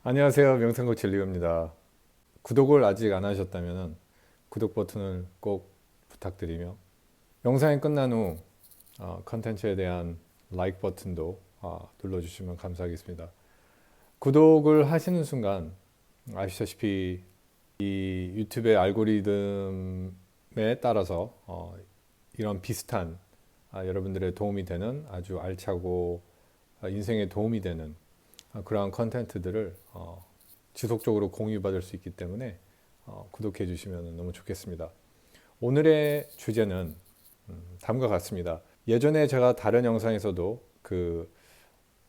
안녕하세요. 명상코치 리오입니다. 구독을 아직 안 하셨다면 구독 버튼을 꼭 부탁드리며 영상이 끝난 후 컨텐츠에 대한 라이크 버튼도 눌러주시면 감사하겠습니다. 구독을 하시는 순간 아시다시피 이 유튜브의 알고리즘에 따라서 이런 비슷한 여러분들의 도움이 되는 아주 알차고 인생에 도움이 되는 그러한 컨텐츠들을 지속적으로 공유받을 수 있기 때문에 구독해 주시면 너무 좋겠습니다. 오늘의 주제는 다음과 같습니다. 예전에 제가 다른 영상에서도 그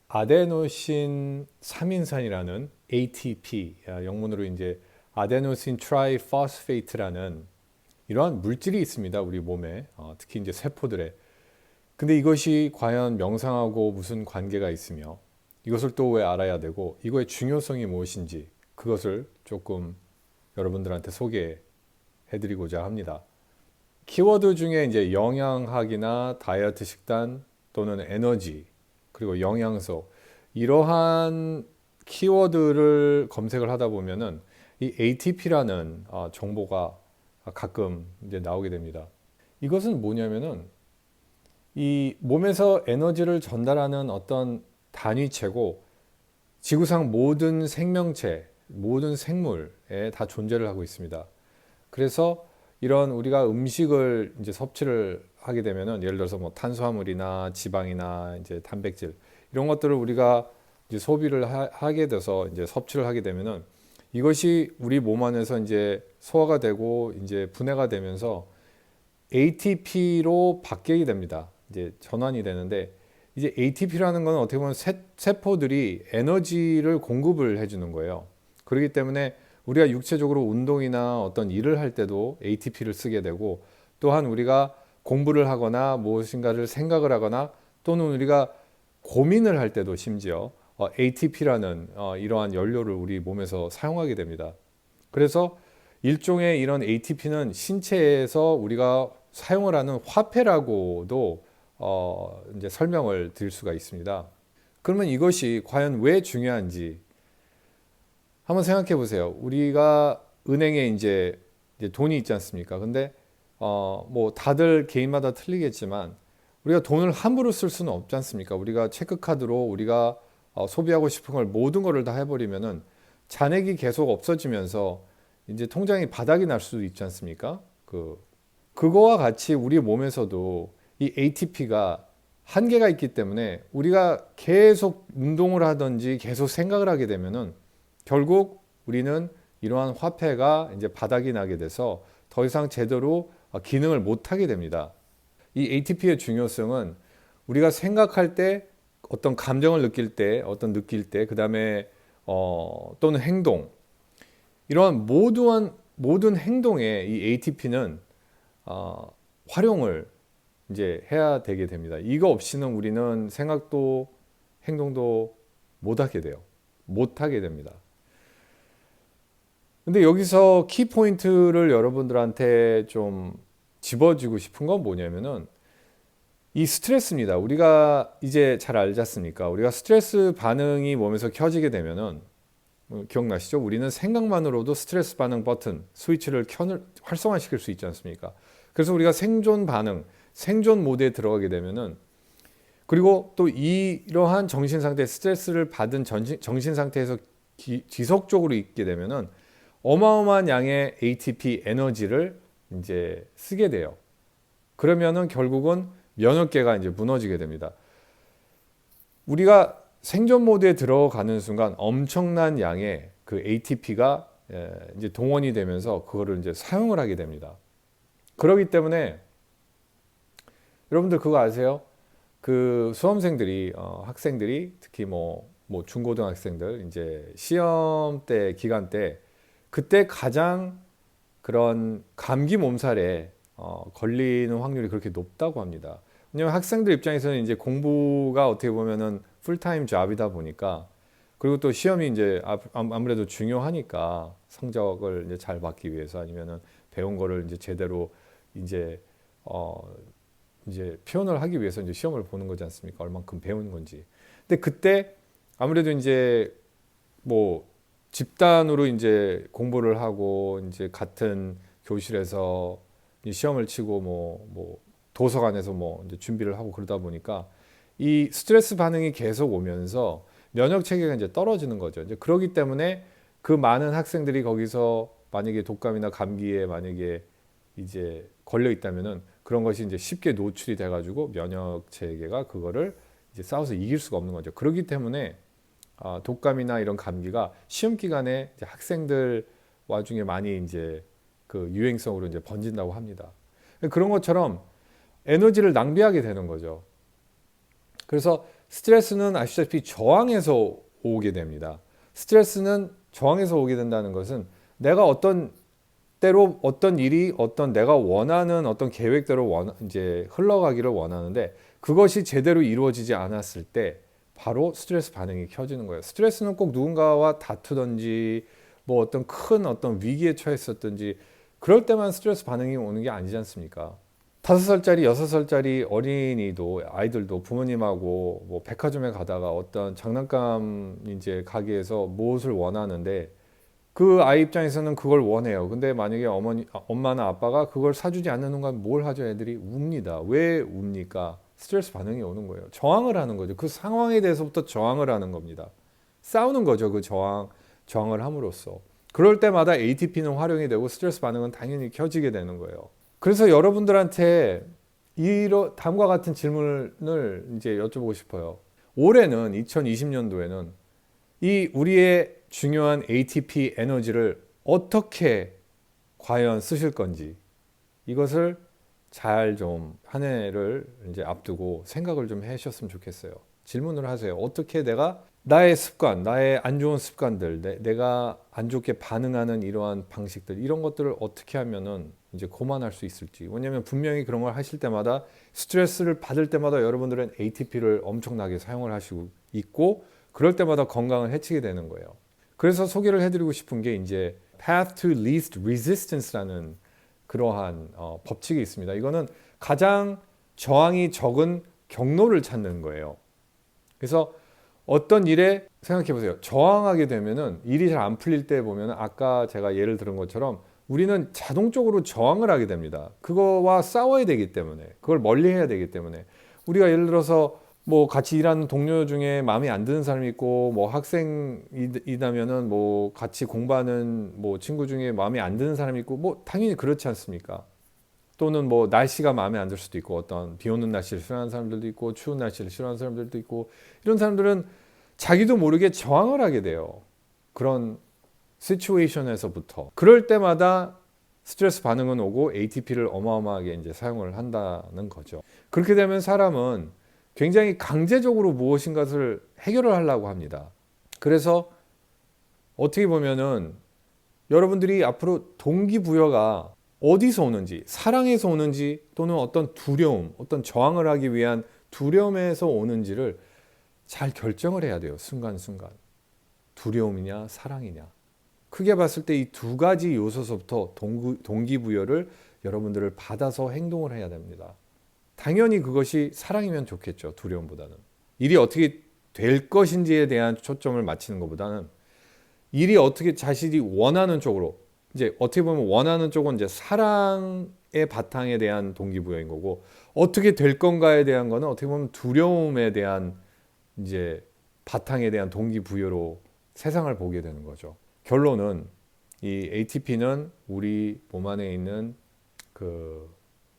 아데노신 3인산이라는 ATP, 영문으로 이제 아데노신 트라이포스페이트라는 이러한 물질이 있습니다. 우리 몸에, 특히 이제 세포들에. 근데 이것이 과연 명상하고 무슨 관계가 있으며 이것을 또 왜 알아야 되고 이거의 중요성이 무엇인지 그것을 조금 여러분들한테 소개해 드리고자 합니다. 키워드 중에 이제 영양학이나 다이어트 식단 또는 에너지 그리고 영양소 이러한 키워드를 검색을 하다 보면은 이 ATP라는 정보가 가끔 이제 나오게 됩니다. 이것은 뭐냐면은 이 몸에서 에너지를 전달하는 어떤 단위체고 지구상 모든 생명체, 모든 생물에 다 존재를 하고 있습니다. 그래서 이런 우리가 음식을 이제 섭취를 하게 되면은 예를 들어서 뭐 탄수화물이나 지방이나 이제 단백질 이런 것들을 우리가 이제 소비를 하게 돼서 이제 섭취를 하게 되면은 이것이 우리 몸 안에서 이제 소화가 되고 이제 분해가 되면서 ATP로 바뀌게 됩니다. 이제 전환이 되는데 이제 ATP라는 건 어떻게 보면 세포들이 에너지를 공급을 해주는 거예요. 그렇기 때문에 우리가 육체적으로 운동이나 어떤 일을 할 때도 ATP를 쓰게 되고 또한 우리가 공부를 하거나 무엇인가를 생각을 하거나 또는 우리가 고민을 할 때도 심지어 ATP라는 이러한 연료를 우리 몸에서 사용하게 됩니다. 그래서 일종의 이런 ATP는 신체에서 우리가 사용을 하는 화폐라고도 이제 설명을 드릴 수가 있습니다. 그러면 이것이 과연 왜 중요한지 한번 생각해 보세요. 우리가 은행에 이제 돈이 있지 않습니까? 근데 뭐 다들 개인마다 틀리겠지만 우리가 돈을 함부로 쓸 수는 없지 않습니까? 우리가 체크카드로 우리가 소비하고 싶은 걸 모든 거를 다 해버리면은 잔액이 계속 없어지면서 이제 통장이 바닥이 날 수도 있지 않습니까? 그거와 같이 우리 몸에서도 이 ATP가 한계가 있기 때문에 우리가 계속 운동을 하든지 계속 생각을 하게 되면은 결국 우리는 이러한 화폐가 이제 바닥이 나게 돼서 더 이상 제대로 기능을 못 하게 됩니다. 이 ATP의 중요성은 우리가 생각할 때 어떤 감정을 느낄 때, 느낄 때, 그 다음에 또는 행동 이러한 모든 행동에 이 ATP는 활용을 이제 해야 되게 됩니다. 이거 없이는 우리는 생각도 행동도 못 하게 돼요. 못 하게 됩니다. 근데 여기서 키 포인트를 여러분들한테 좀 집어주고 싶은 건 뭐냐면은 이 스트레스입니다. 우리가 이제 잘 알지 않습니까? 우리가 스트레스 반응이 몸에서 켜지게 되면은 기억나시죠? 우리는 생각만으로도 스트레스 반응 버튼 스위치를 활성화시킬 수 있지 않습니까? 그래서 우리가 생존 반응, 생존 모드에 들어가게 되면은 그리고 또 이러한 정신 상태, 스트레스를 받은 정신 상태에서 지속적으로 있게 되면은 어마어마한 양의 ATP 에너지를 이제 쓰게 돼요. 그러면은 결국은 면역계가 이제 무너지게 됩니다. 우리가 생존 모드에 들어가는 순간 엄청난 양의 그 ATP가 이제 동원이 되면서 그거를 이제 사용을 하게 됩니다. 그렇기 때문에 여러분들 그거 아세요? 그 수험생들이 학생들이 특히 뭐 중고등학생들 이제 시험 때 기간 때 그때 가장 그런 감기 몸살에 걸리는 확률이 그렇게 높다고 합니다. 왜냐하면 학생들 입장에서는 이제 공부가 어떻게 보면은 풀타임 잡이다 보니까 그리고 또 시험이 이제 아무래도 중요하니까 성적을 이제 잘 받기 위해서 아니면은 배운 거를 이제 제대로 이제 어 이제 표현을 하기 위해서 이제 시험을 보는 거지 않습니까? 얼만큼 배운 건지. 근데 그때 아무래도 이제 뭐 집단으로 이제 공부를 하고 이제 같은 교실에서 시험을 치고 뭐 도서관에서 뭐 이제 준비를 하고 그러다 보니까 이 스트레스 반응이 계속 오면서 면역 체계가 이제 떨어지는 거죠. 이제 그러기 때문에 그 많은 학생들이 거기서 만약에 독감이나 감기에 만약에 이제 걸려 있다면은 그런 것이 이제 쉽게 노출이 돼가지고 면역 체계가 그거를 이제 싸워서 이길 수가 없는 거죠. 그렇기 때문에 독감이나 이런 감기가 시험 기간에 이제 학생들 와중에 많이 이제 그 유행성으로 이제 번진다고 합니다. 그런 것처럼 에너지를 낭비하게 되는 거죠. 그래서 스트레스는 아시다시피 저항에서 오게 됩니다. 스트레스는 저항에서 오게 된다는 것은 내가 어떤 때로 어떤 일이 어떤 내가 원하는 어떤 계획대로 이제 흘러가기를 원하는데 그것이 제대로 이루어지지 않았을 때 바로 스트레스 반응이 켜지는 거예요. 스트레스는 꼭 누군가와 다투든지 뭐 어떤 큰 어떤 위기에 처했었든지 그럴 때만 스트레스 반응이 오는 게 아니지 않습니까? 5살짜리, 6살짜리 어린이도 아이들도 부모님하고 뭐 백화점에 가다가 어떤 장난감 이제 가게에서 무엇을 원하는데 그 아이 입장에서는 그걸 원해요. 근데 만약에 엄마나 아빠가 그걸 사주지 않는 순간 뭘 하죠? 애들이 웁니다. 왜 웁니까? 스트레스 반응이 오는 거예요. 저항을 하는 거죠. 그 상황에 대해서부터 저항을 하는 겁니다. 싸우는 거죠. 그 저항을 함으로써. 그럴 때마다 ATP는 활용이 되고 스트레스 반응은 당연히 켜지게 되는 거예요. 그래서 여러분들한테 다음과 같은 질문을 이제 여쭤보고 싶어요. 올해는 2020년도에는 이 우리의 중요한 ATP 에너지를 어떻게 과연 쓰실 건지 이것을 잘 좀 한 해를 이제 앞두고 생각을 좀 해주셨으면 좋겠어요. 질문을 하세요. 어떻게 내가 나의 습관, 나의 안 좋은 습관들, 내가 안 좋게 반응하는 이러한 방식들, 이런 것들을 어떻게 하면은 이제 고만할 수 있을지. 왜냐하면 분명히 그런 걸 하실 때마다 스트레스를 받을 때마다 여러분들은 ATP를 엄청나게 사용을 하시고 있고 그럴 때마다 건강을 해치게 되는 거예요. 그래서 소개를 해드리고 싶은 게 이제 Path to Least Resistance라는 그러한 법칙이 있습니다. 이거는 가장 저항이 적은 경로를 찾는 거예요. 그래서 어떤 일에 생각해 보세요. 저항하게 되면은 일이 잘 안 풀릴 때 보면은 아까 제가 예를 들은 것처럼 우리는 자동적으로 저항을 하게 됩니다. 그거와 싸워야 되기 때문에 그걸 멀리 해야 되기 때문에 우리가 예를 들어서 뭐 같이 일하는 동료 중에 마음에 안 드는 사람이 있고 뭐 학생이다면은 뭐 같이 공부하는 뭐 친구 중에 마음에 안 드는 사람이 있고 뭐 당연히 그렇지 않습니까? 또는 뭐 날씨가 마음에 안 들 수도 있고 어떤 비 오는 날씨를 싫어하는 사람들도 있고 추운 날씨를 싫어하는 사람들도 있고 이런 사람들은 자기도 모르게 저항을 하게 돼요. 그런 시츄에이션에서부터 그럴 때마다 스트레스 반응은 오고 ATP를 어마어마하게 이제 사용을 한다는 거죠. 그렇게 되면 사람은 굉장히 강제적으로 무엇인가를 해결을 하려고 합니다. 그래서 어떻게 보면은 여러분들이 앞으로 동기부여가 어디서 오는지, 사랑에서 오는지 또는 어떤 두려움, 어떤 저항을 하기 위한 두려움에서 오는지를 잘 결정을 해야 돼요. 순간순간. 두려움이냐, 사랑이냐. 크게 봤을 때 이 두 가지 요소서부터 동기부여를 여러분들을 받아서 행동을 해야 됩니다. 당연히 그것이 사랑이면 좋겠죠. 두려움보다는. 일이 어떻게 될 것인지에 대한 초점을 맞추는 것보다는 일이 어떻게 자신이 원하는 쪽으로 이제 어떻게 보면 원하는 쪽은 이제 사랑의 바탕에 대한 동기부여인 거고 어떻게 될 건가에 대한 거는 어떻게 보면 두려움에 대한 이제 바탕에 대한 동기부여로 세상을 보게 되는 거죠. 결론은 이 ATP는 우리 몸 안에 있는 그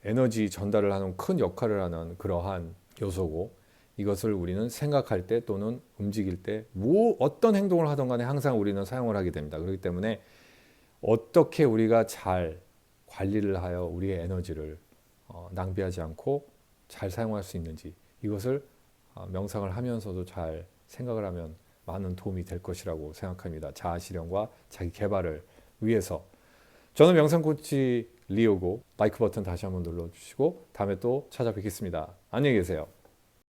에너지 전달을 하는 큰 역할을 하는 그러한 요소고 이것을 우리는 생각할 때 또는 움직일 때 어떤 행동을 하던 간에 항상 우리는 사용을 하게 됩니다. 그렇기 때문에 어떻게 우리가 잘 관리를 하여 우리의 에너지를 낭비하지 않고 잘 사용할 수 있는지 이것을 명상을 하면서도 잘 생각을 하면 많은 도움이 될 것이라고 생각합니다. 자아 실현과 자기 개발을 위해서. 저는 명상 코치 리오고 마이크 버튼 다시 한번 눌러주시고 다음에 또 찾아뵙겠습니다. 안녕히 계세요.